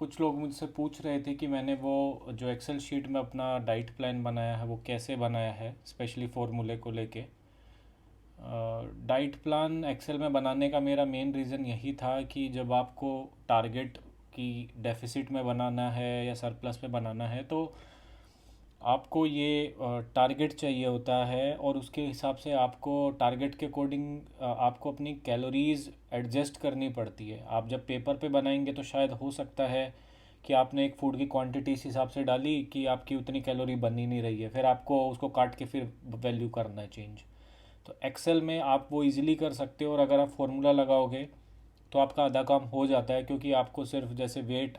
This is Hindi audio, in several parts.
कुछ लोग मुझसे पूछ रहे थे कि मैंने वो जो एक्सेल शीट में अपना डाइट प्लान बनाया है वो कैसे बनाया है, स्पेशली फॉर्मूले को लेके। डाइट प्लान एक्सेल में बनाने का मेरा मेन रीज़न यही था कि जब आपको टारगेट की डेफिसिट में बनाना है या सरप्लस में बनाना है तो आपको ये टारगेट चाहिए होता है, और उसके हिसाब से आपको टारगेट के अकॉर्डिंग आपको अपनी कैलोरीज एडजस्ट करनी पड़ती है। आप जब पेपर पे बनाएंगे तो शायद हो सकता है कि आपने एक फूड की क्वांटिटी इस हिसाब से डाली कि आपकी उतनी कैलोरी बन ही नहीं रही है, फिर आपको उसको काट के फिर वैल्यू करना है चेंज। तो एक्सेल में आप वो इजीली कर सकते हो, और अगर आप फॉर्मूला लगाओगे तो आपका आधा काम हो जाता है, क्योंकि आपको सिर्फ जैसे वेट,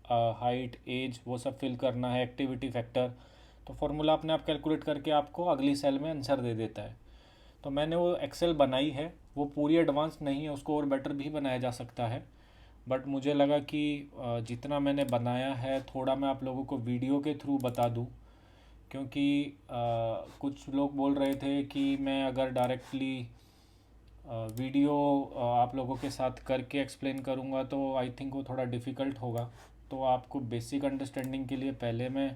हाइट, एज वो सब फिल करना है, एक्टिविटी फैक्टर, तो फार्मूला अपने आप कैलकुलेट करके आपको अगली सेल में आंसर दे देता है। तो मैंने वो एक्सेल बनाई है, वो पूरी एडवांस नहीं है, उसको और बेटर भी बनाया जा सकता है। बट मुझे लगा कि जितना मैंने बनाया है थोड़ा मैं आप लोगों को वीडियो के थ्रू बता दूं, क्योंकि कुछ लोग बोल रहे थे कि मैं अगर डायरेक्टली वीडियो आप लोगों के साथ करके एक्सप्लेन करूँगा तो आई थिंक वो थोड़ा डिफ़िकल्ट होगा। तो आपको बेसिक अंडरस्टैंडिंग के लिए पहले मैं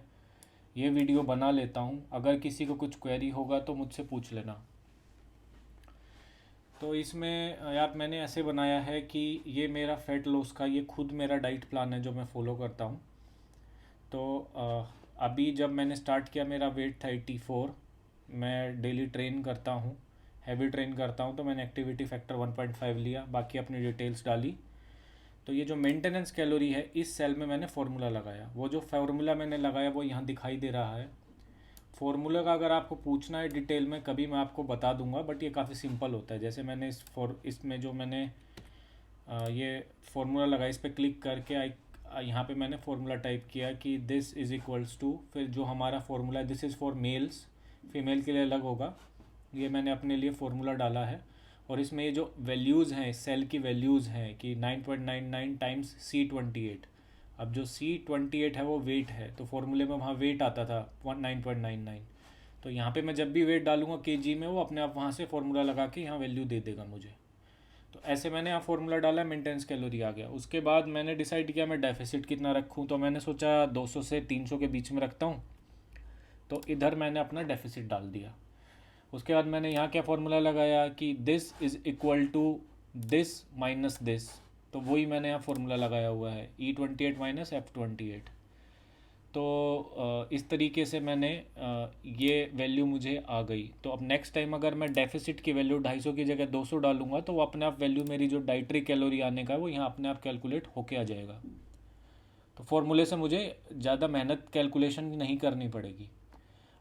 ये वीडियो बना लेता हूँ, अगर किसी को कुछ क्वेरी होगा तो मुझसे पूछ लेना। तो इसमें यार मैंने ऐसे बनाया है कि ये मेरा फ़ैट लॉस का ये खुद मेरा डाइट प्लान है जो मैं फॉलो करता हूँ। तो अभी जब मैंने स्टार्ट किया मेरा वेट था 84। मैं डेली ट्रेन करता हूँ, हैवी ट्रेन करता हूँ, तो मैंने एक्टिविटी फैक्टर 1.5 लिया, बाकी अपनी डिटेल्स डाली। तो ये जो मेंटेनेंस कैलोरी है इस सेल में मैंने फार्मूला लगाया, वो जो फार्मूला मैंने लगाया वो यहाँ दिखाई दे रहा है। फार्मूला का अगर आपको पूछना है डिटेल में कभी मैं आपको बता दूंगा, बट ये काफ़ी सिंपल होता है। जैसे मैंने इसमें जो मैंने ये फार्मूला लगाया, इस पर क्लिक करके यहाँ पे मैंने फार्मूला टाइप किया कि दिस इज़ इक्वल्स टू, फिर जो हमारा फार्मूला है this is for mails, female के लिए अलग होगा, ये मैंने अपने लिए फार्मूला डाला है। और इसमें ये जो वैल्यूज़ हैं, सेल की वैल्यूज़ हैं कि 9.99 टाइम्स C28। अब जो C28 है वो वेट है, तो फॉर्मूले में वहाँ वेट आता था 9.99। तो यहाँ पे मैं जब भी वेट डालूंगा केजी में वो अपने आप वहाँ से फार्मूला लगा के यहाँ वैल्यू दे देगा मुझे। तो ऐसे मैंने यहाँ फार्मूला डाला, मेंटेनेंस कैलोरी आ गया। उसके बाद मैंने डिसाइड किया मैं डेफिसिट कितना रखूँ, तो मैंने सोचा 200 से 300 के बीच में रखता हूँ। तो इधर मैंने अपना डेफिसिट डाल दिया। उसके बाद मैंने यहाँ क्या फार्मूला लगाया कि this is equal to this minus this, तो वही मैंने यहाँ फार्मूला लगाया हुआ है E28 माइनस F28। तो इस तरीके से मैंने ये वैल्यू मुझे आ गई। तो अब नेक्स्ट टाइम अगर मैं डेफिसिट की वैल्यू 250 की जगह 200 डालूंगा तो वो अपने आप वैल्यू मेरी जो डाइटरी कैलोरी आने का है वो यहाँ अपने आप कैलकुलेट होके आ जाएगा। तो फॉर्मूले से मुझे ज़्यादा मेहनत कैलकुलेशन नहीं करनी पड़ेगी।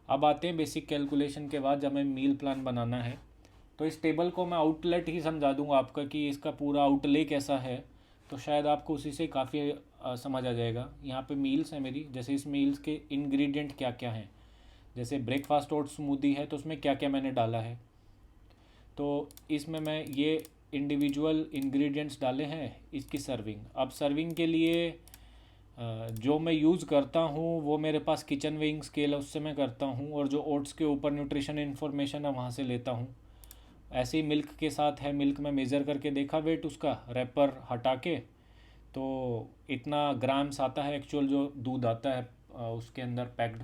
अब आते हैं बेसिक कैलकुलेशन के बाद, जब हमें मील प्लान बनाना है तो इस टेबल को मैं आउटलेट ही समझा दूंगा आपका कि इसका पूरा आउटले कैसा है, तो शायद आपको उसी से काफ़ी समझ आ जाएगा। यहाँ पे मील्स हैं मेरी, जैसे इस मील्स के इंग्रेडिएंट क्या क्या हैं। जैसे ब्रेकफास्ट ओट स्मूदी है तो उसमें क्या क्या मैंने डाला है, तो इसमें मैं ये इंडिविजुअल इंग्रेडिएंट्स डाले हैं। इसकी सर्विंग, अब सर्विंग के लिए जो मैं यूज़ करता हूँ वो मेरे पास किचन वेइंग स्केल है, उससे मैं करता हूँ, और जो ओट्स के ऊपर न्यूट्रिशन इन्फॉर्मेशन है वहाँ से लेता हूँ। ऐसे ही मिल्क के साथ है, मिल्क में मेज़र करके देखा वेट उसका रैपर हटा के, तो इतना ग्राम्स आता है एक्चुअल जो दूध आता है उसके अंदर पैक्ड।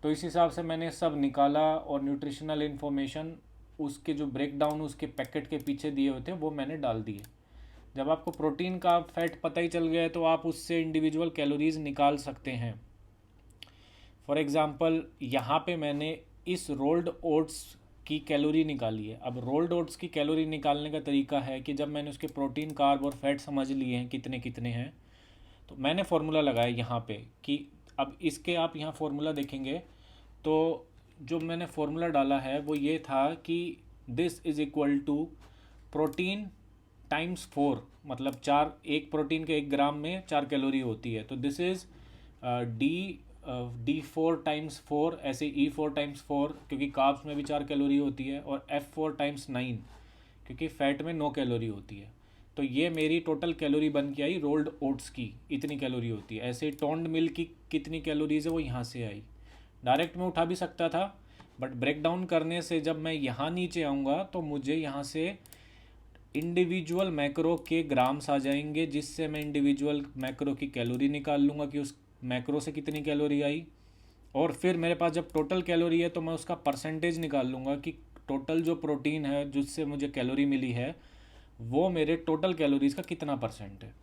तो इस हिसाब से मैंने सब निकाला, और न्यूट्रिशनल इन्फॉर्मेशन उसके जो ब्रेक डाउन उसके पैकेट के पीछे दिए होते हैं वो मैंने डाल दिए। जब आपको प्रोटीन का फैट पता ही चल गया है तो आप उससे इंडिविजुअल कैलोरीज निकाल सकते हैं। फॉर एग्ज़ाम्पल यहाँ पे मैंने इस रोल्ड ओट्स की कैलोरी निकाली है। अब रोल्ड ओट्स की कैलोरी निकालने का तरीका है कि जब मैंने उसके प्रोटीन, कार्ब और फैट समझ लिए हैं कितने कितने हैं, तो मैंने फार्मूला लगाया यहाँ पे कि अब इसके आप यहाँ फार्मूला देखेंगे तो जो मैंने फार्मूला डाला है वो ये था कि this is equal to protein times 4, मतलब 4, एक प्रोटीन के 1 ग्राम में 4 कैलोरी होती है, तो this is D D4 times 4, ऐसे E4 टाइम्स 4 क्योंकि कार्ब्स में भी 4 कैलोरी होती है, और F4 टाइम्स 9 क्योंकि फैट में 9 कैलोरी होती है। तो ये मेरी टोटल कैलोरी बन के आई रोल्ड ओट्स की, इतनी कैलोरी होती है। ऐसे टोन्ड मिल्क की कितनी कैलोरीज है वो यहाँ से आई। डायरेक्ट में उठा भी सकता था, बट ब्रेक डाउन करने से जब मैं यहाँ नीचे आऊँगा तो मुझे यहाँ से इंडिविजुअल मैक्रो के ग्राम्स आ जाएंगे, जिससे मैं इंडिविजुअल मैक्रो की कैलोरी निकाल लूँगा कि उस मैक्रो से कितनी कैलोरी आई। और फिर मेरे पास जब टोटल कैलोरी है तो मैं उसका परसेंटेज निकाल लूँगा कि टोटल जो प्रोटीन है जिससे मुझे कैलोरी मिली है वो मेरे टोटल कैलोरीज़ का कितना परसेंट है।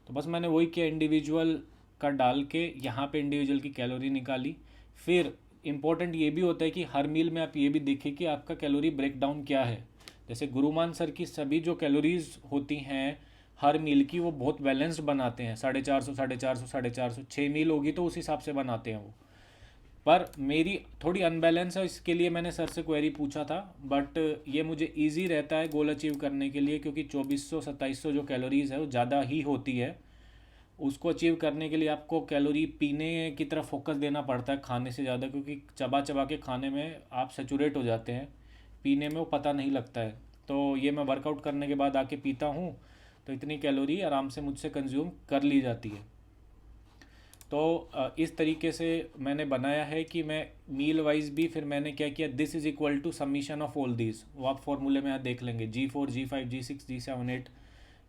तो बस मैंने वही किया, इंडिविजुअल का डाल के यहाँ पे इंडिविजुअल की कैलोरी निकाली। फिर इम्पोर्टेंट ये भी होता है कि हर मील में आप ये भी देखें कि आपका कैलोरी ब्रेकडाउन क्या है। जैसे गुरुमान सर की सभी जो कैलोरीज होती हैं हर मील की वो बहुत बैलेंस्ड बनाते हैं, 450 450 450, 6 मील होगी तो उस हिसाब से बनाते हैं वो। पर मेरी थोड़ी अनबैलेंस है, इसके लिए मैंने सर से क्वेरी पूछा था। बट ये मुझे इजी रहता है गोल अचीव करने के लिए, क्योंकि 2400 2700 जो कैलोरीज़ है वो ज़्यादा ही होती है। उसको अचीव करने के लिए आपको कैलोरी पीने की तरफ फोकस देना पड़ता है खाने से ज़्यादा, क्योंकि चबा चबा के खाने में आप सेचूरेट हो जाते हैं, पीने में वो पता नहीं लगता है। तो ये मैं वर्कआउट करने के बाद आके पीता हूँ तो इतनी कैलोरी आराम से मुझसे कंज्यूम कर ली जाती है। तो इस तरीके से मैंने बनाया है कि मैं मील वाइज भी, फिर मैंने क्या किया, this is equal to summation of all these, वो आप फॉर्मूले में यहाँ देख लेंगे, G4 G5 G6 G7 8,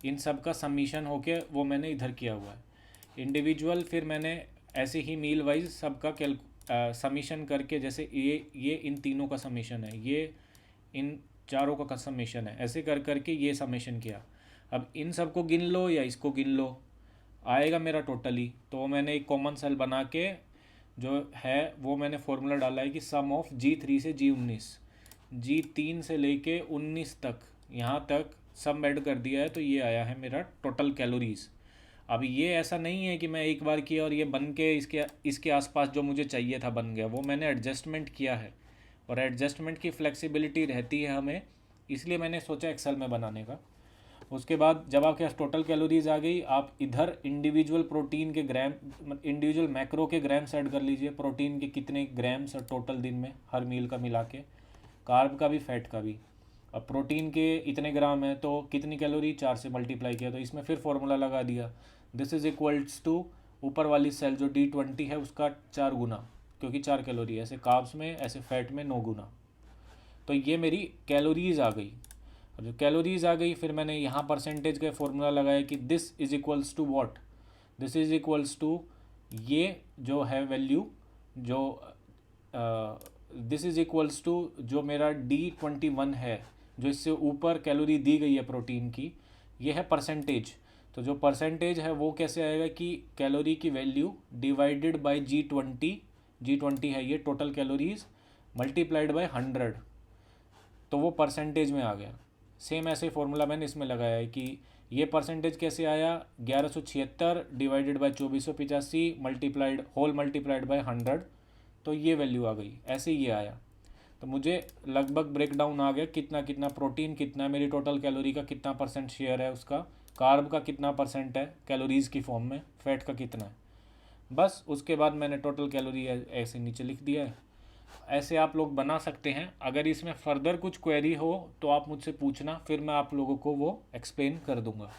इन सब का समीशन होके वो मैंने इधर किया हुआ है। इंडिविजुअल फिर मैंने ऐसे ही मील वाइज सबका समीशन करके, जैसे ये इन तीनों का समीशन है, ये इन चारों का समीशन है, ऐसे कर करके ये समीशन किया। अब इन सबको गिन लो या इसको गिन लो, आएगा मेरा टोटली। तो मैंने एक कॉमन सेल बना के जो है वो मैंने फॉर्मूला डाला है कि सम ऑफ G3 से G19, G3 से लेके 19 तक, यहाँ तक सम ऐड कर दिया है तो ये आया है मेरा टोटल कैलोरीज। अब ये ऐसा नहीं है कि मैं एक बार किया और ये बन के इसके आसपास जो मुझे चाहिए था बन गया, वो मैंने एडजस्टमेंट किया है। और एडजस्टमेंट की फ्लेक्सिबिलिटी रहती है हमें, इसलिए मैंने सोचा एक्सेल में बनाने का। उसके बाद जब आपके पास टोटल कैलोरीज आ गई, आप इधर इंडिविजुअल प्रोटीन के ग्राम, इंडिविजुअल मैक्रो के ग्राम्स ऐड कर लीजिए, प्रोटीन के कितने ग्राम्स और टोटल दिन में हर मील का मिला के, कार्ब का भी फैट का भी। अब प्रोटीन के इतने ग्राम है तो कितनी कैलोरी, 4 से मल्टीप्लाई किया तो इसमें फिर फॉर्मूला लगा दिया, दिस इज इक्वल्स टू ऊपर वाली सेल जो D20 है उसका 4 गुना, क्योंकि 4 कैलोरी है, ऐसे कार्ब्स में ऐसे फैट में 9 गुना। तो ये मेरी कैलोरीज आ गई। अब जो कैलोरीज आ गई फिर मैंने यहाँ परसेंटेज का फॉर्मूला लगाया कि this is equals to what, this is equals to ये जो है वैल्यू, जो दिस इज इक्वल्स टू जो मेरा D21 है, जो इससे ऊपर कैलोरी दी गई है प्रोटीन की, ये है परसेंटेज। तो जो परसेंटेज है वो कैसे आएगा कि कैलोरी की वैल्यू डिवाइडेड बाय G20 है ये टोटल कैलोरीज, मल्टीप्लाइड बाय 100, तो वो परसेंटेज में आ गया। सेम ऐसे फॉर्मूला मैंने इसमें लगाया है कि ये परसेंटेज कैसे आया, 1176 डिवाइडेड बाय 2485 मल्टीप्लाइड बाय 100, तो ये वैल्यू आ गई, ऐसे ये आया। तो मुझे लगभग ब्रेकडाउन आ गया कितना कितना प्रोटीन कितना है, मेरी टोटल कैलोरी का कितना परसेंट शेयर है उसका, कार्ब का कितना परसेंट है कैलोरीज़ की फॉर्म में, फैट का कितना है। बस उसके बाद मैंने टोटल कैलोरी ऐसे नीचे लिख दिया है। ऐसे आप लोग बना सकते हैं। अगर इसमें फर्दर कुछ क्वेरी हो तो आप मुझसे पूछना, फिर मैं आप लोगों को वो एक्सप्लेन कर दूंगा।